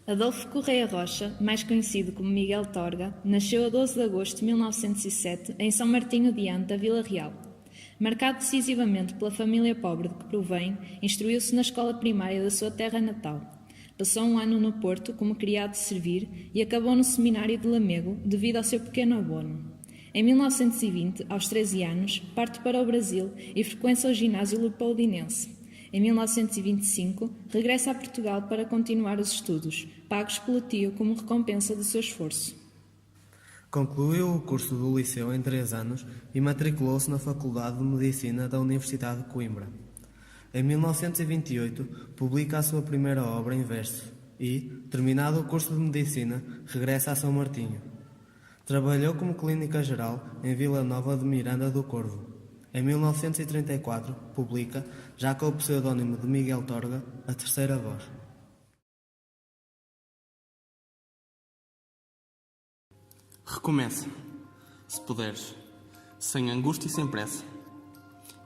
Adolfo Correia Rocha, mais conhecido como Miguel Torga, nasceu a 12 de agosto de 1907 em São Martinho de Anta, Vila Real. Marcado decisivamente pela família pobre de que provém, instruiu-se na escola primária da sua terra natal. Passou um ano no Porto como criado de servir e acabou no seminário de Lamego devido ao seu pequeno abono. Em 1920, aos 13 anos, parte para o Brasil e frequenta o ginásio leopoldinense. Em 1925, regressa a Portugal para continuar os estudos, pagos pelo tio como recompensa do seu esforço. Concluiu o curso do liceu em 3 anos e matriculou-se na Faculdade de Medicina da Universidade de Coimbra. Em 1928, publica a sua primeira obra em verso e, terminado o curso de Medicina, regressa a São Martinho. Trabalhou como clínica geral em Vila Nova de Miranda do Corvo. Em 1934, publica, já com o pseudónimo de Miguel Torga, A Terceira Voz. Recomeça, se puderes, sem angústia e sem pressa.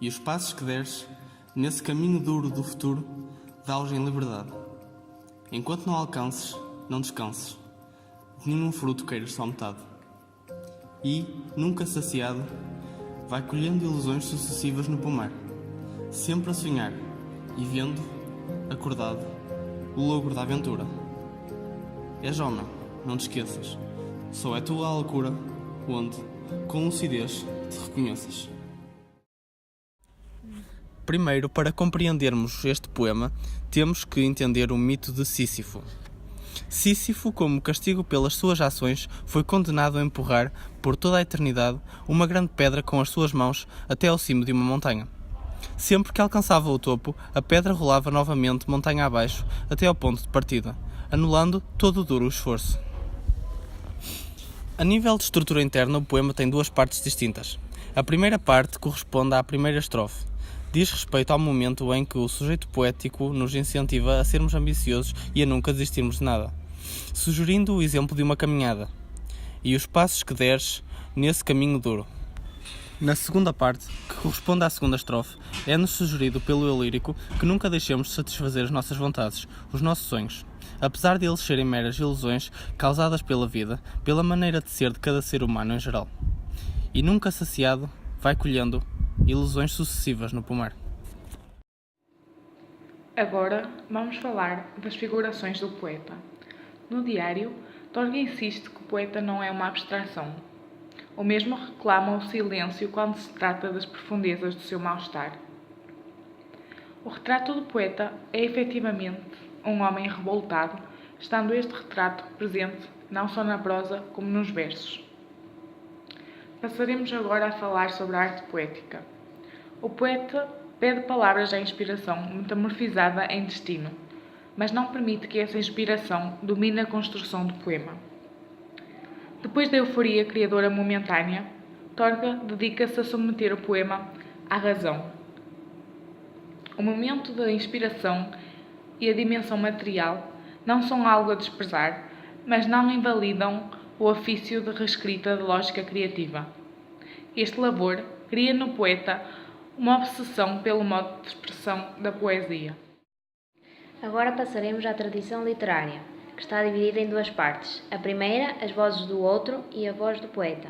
E os passos que deres, nesse caminho duro do futuro, dá-los em liberdade. Enquanto não alcances, não descanses. De nenhum fruto queiras só metade. E, nunca saciado, vai colhendo ilusões sucessivas no pomar, sempre a sonhar e vendo, acordado, o logro da aventura. És homem, não te esqueças. Só é tua a loucura, onde, com lucidez, te reconheças. Primeiro, para compreendermos este poema, temos que entender o mito de Sísifo. Sísifo, como castigo pelas suas ações, foi condenado a empurrar, por toda a eternidade, uma grande pedra com as suas mãos até ao cimo de uma montanha. Sempre que alcançava o topo, a pedra rolava novamente montanha abaixo até ao ponto de partida, anulando todo o duro esforço. A nível de estrutura interna, o poema tem duas partes distintas. A primeira parte corresponde à primeira estrofe. Diz respeito ao momento em que o sujeito poético nos incentiva a sermos ambiciosos e a nunca desistirmos de nada, sugerindo o exemplo de uma caminhada e os passos que deres nesse caminho duro. Na segunda parte, que corresponde à segunda estrofe, é-nos sugerido pelo eu lírico que nunca deixemos de satisfazer as nossas vontades, os nossos sonhos, apesar de eles serem meras ilusões causadas pela vida, pela maneira de ser de cada ser humano em geral. E nunca saciado, vai colhendo ilusões sucessivas no pomar. Agora vamos falar das figurações do poeta. No diário, Torga insiste que o poeta não é uma abstração. O mesmo reclama o silêncio quando se trata das profundezas do seu mal-estar. O retrato do poeta é efetivamente um homem revoltado, estando este retrato presente não só na prosa como nos versos. Passaremos agora a falar sobre a arte poética. O poeta pede palavras à inspiração metamorfizada em destino, mas não permite que essa inspiração domine a construção do poema. Depois da euforia criadora momentânea, Torga dedica-se a submeter o poema à razão. O momento da inspiração e a dimensão material não são algo a desprezar, mas não invalidam o ofício de reescrita da lógica criativa. Este labor cria no poeta uma obsessão pelo modo de expressão da poesia. Agora passaremos à tradição literária, que está dividida em duas partes. A primeira, as vozes do outro e a voz do poeta,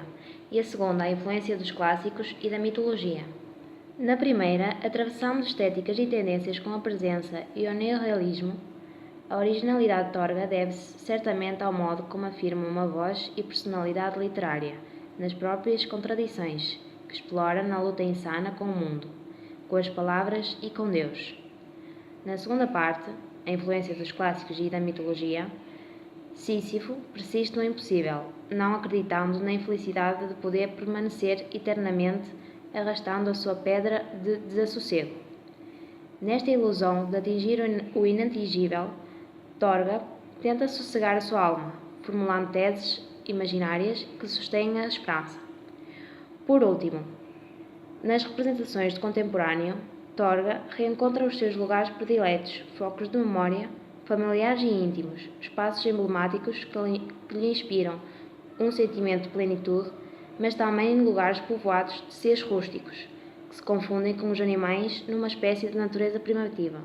e a segunda, a influência dos clássicos e da mitologia. Na primeira, atravessando estéticas e tendências com a presença e o neorrealismo, a originalidade de Torga deve-se certamente ao modo como afirma uma voz e personalidade literária, nas próprias contradições, que explora na luta insana com o mundo, com as palavras e com Deus. Na segunda parte, a influência dos clássicos e da mitologia, Sísifo persiste no impossível, não acreditando na infelicidade de poder permanecer eternamente arrastando a sua pedra de desassossego. Nesta ilusão de atingir o inatingível, Torga tenta sossegar a sua alma, formulando teses imaginárias que sustêm a esperança. Por último, nas representações de contemporâneo, Torga reencontra os seus lugares prediletos, focos de memória, familiares e íntimos, espaços emblemáticos que lhe inspiram um sentimento de plenitude, mas também lugares povoados de seres rústicos, que se confundem com os animais numa espécie de natureza primitiva.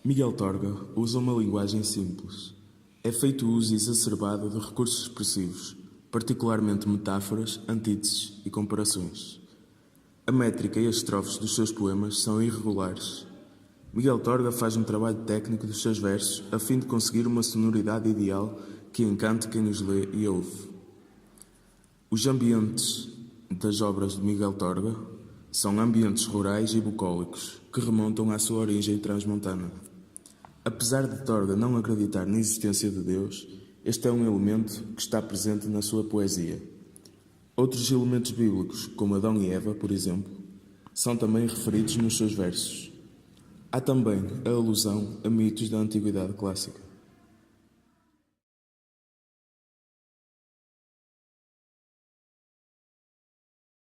Miguel Torga usa uma linguagem simples. É feito uso exacerbado de recursos expressivos, particularmente metáforas, antíteses e comparações. A métrica e as estrofes dos seus poemas são irregulares. Miguel Torga faz um trabalho técnico dos seus versos a fim de conseguir uma sonoridade ideal que encante quem os lê e ouve. Os ambientes das obras de Miguel Torga são ambientes rurais e bucólicos, que remontam à sua origem transmontana. Apesar de Torga não acreditar na existência de Deus, este é um elemento que está presente na sua poesia. Outros elementos bíblicos, como Adão e Eva, por exemplo, são também referidos nos seus versos. Há também a alusão a mitos da Antiguidade Clássica.